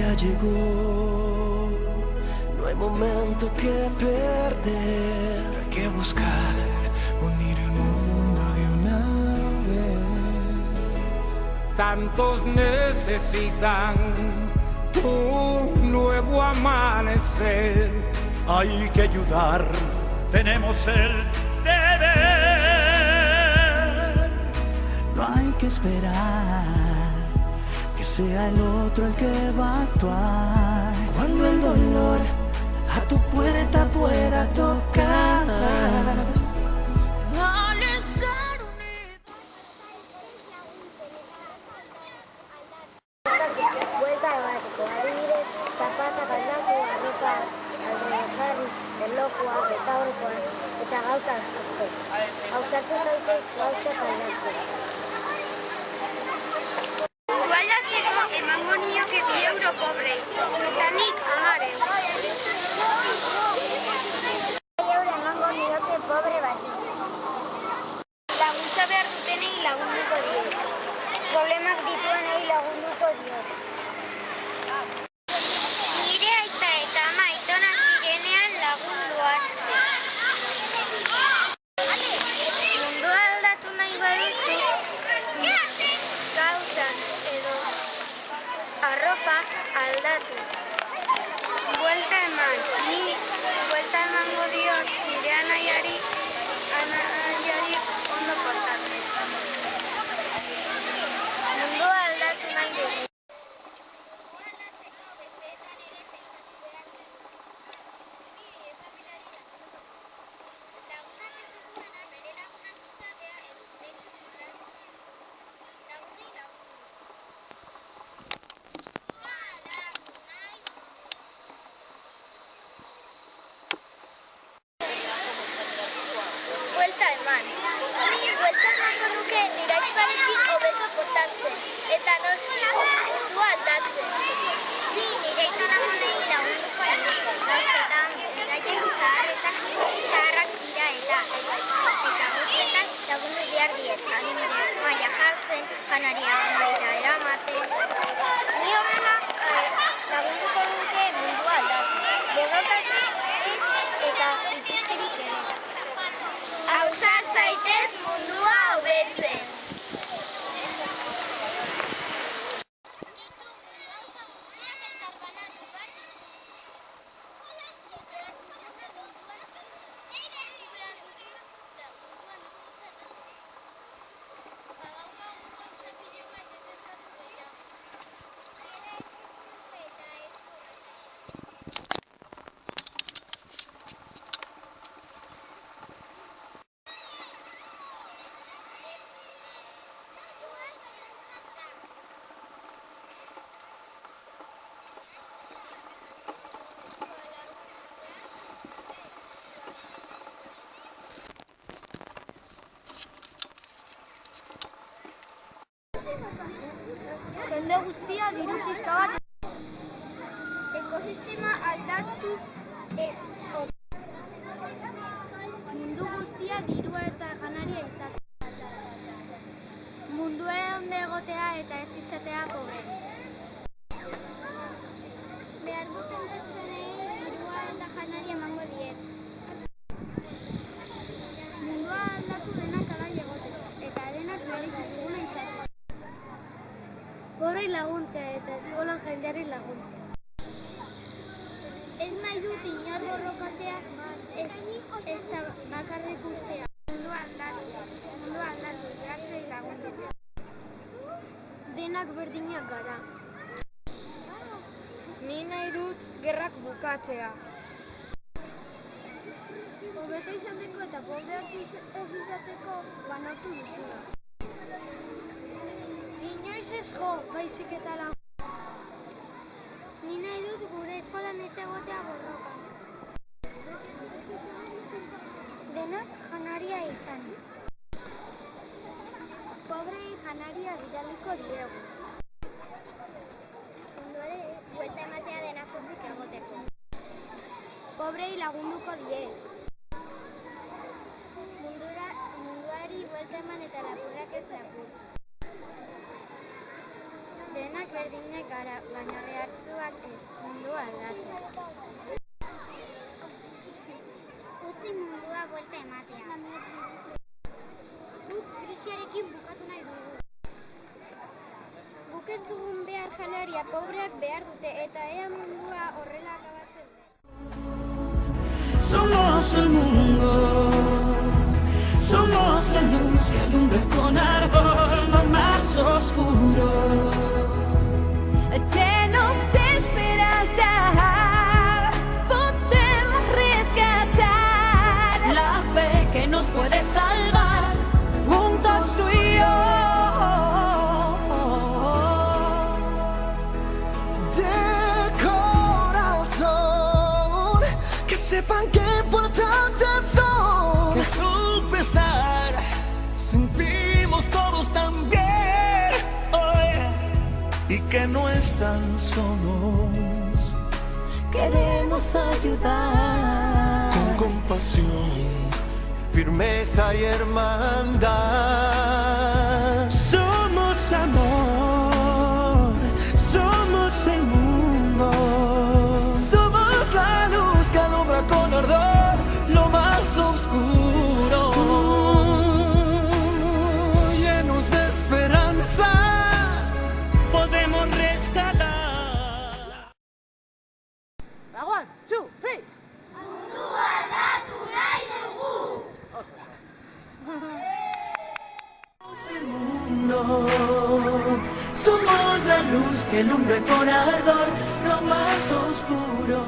ya llegó, no hay momento que perder. Hay que buscar unir el mundo de una vez. Tantos necesitan un nuevo amanecer. Hay que ayudar, tenemos el deber. No hay que esperar que sea el otro el que va a actuar. Cuando el dolor a tu puerta pueda tocar, al estar unidos. Buelta de básico, adibidez, zapata, galdaku, arropa, alrededor, erlojua, betaurrekoa, eta gauza asko. Hausatu zaitez gauza galdaku. Aldatzeko emango nioke 2 euro pobrei, eta nik 10. 2 euro emango nioke pobre bati. Laguntza behar dutenei lagunduko diot. Problemak dituenei lagunduko diot. Nire aita eta ama aitonak direnean lagundu asko. Mundua aldatu nahi baduzu, gauzak edo arropa aldatu. Buelta eman, ni buelta emango diot nire anaiari ondo portatzen. Mundua aldatu nahi dugu. Buelta eman. Ni buelta emango nuke nire ahizparekin hobeto portatzen, eta noski mundua aldatzen. Ni nire aitonamonei lagunduko nioke, gauzetan beraiek zaharrak dira eta guztetan lagundu behar diet. Adibidez, maila jartzen, janaria maila eramaten. Ni horrela lagunduko nuke mundua aldatzen. Borrokatzen eta itxisterik ere. Ausart zaitez mundua hobetzen. Jende guztia diru pixka bat. Ekosistema aldatu. Mundu guztia dirua eta janaria izatea. Mundua ondo egotea eta ez izatea pobre. Behar duten pertsonei dirua eta janaria emango diet. Mundua aldatu denak alai egoteko, eta denak merezi duguna izatea. Pobrei laguntzea eta eskolan jendeari laguntzea. Ez nahi dut inor borrokatzea, ez da bakarrik ustea. Mundua aldatu, behartzei laguntzea. Denak berdinak gara. Ni nahi dut gerrak bukatzea. Hobeto izateko eta pobreak ez izateko banatu duzula. Inoiz ez jo, baizik eta lagun. Ni nahi dut gure eskolan ez egotea borrokan. Denak janaria izan. Pobrei janaria bidaliko diegu. Munduari buelta ematea denak pozik egoteko. Pobrei lagunduko die. Munduari buelta eman eta lapurrak ez lapur. Denak berdinak gara, baina behartsuak krisiarekin bukatu nahi dugu. Guk ez dugun behar janaria pobreak behar dute eta ea mundua horrela akabatzen den. Somos el mundo, somos la luz que alumbra con ardor lo más oscuro. Llenos de esperanza, podemos rescatar la fe que nos puede salvar. Juntos tú y yo, de corazón, que sepan qué importantes son. Que su pesar sentimos todos también hoy, y que no están solos. Queremos ayudar Con compasión, firmeza y hermandad. Somos amor, somos el mundo, somos la luz que alumbra con ardor lo más oscuro. Llenos de esperanza, podemos rescatar. One, two, three. El mundo, somos la luz que alumbra con ardor lo más oscuro.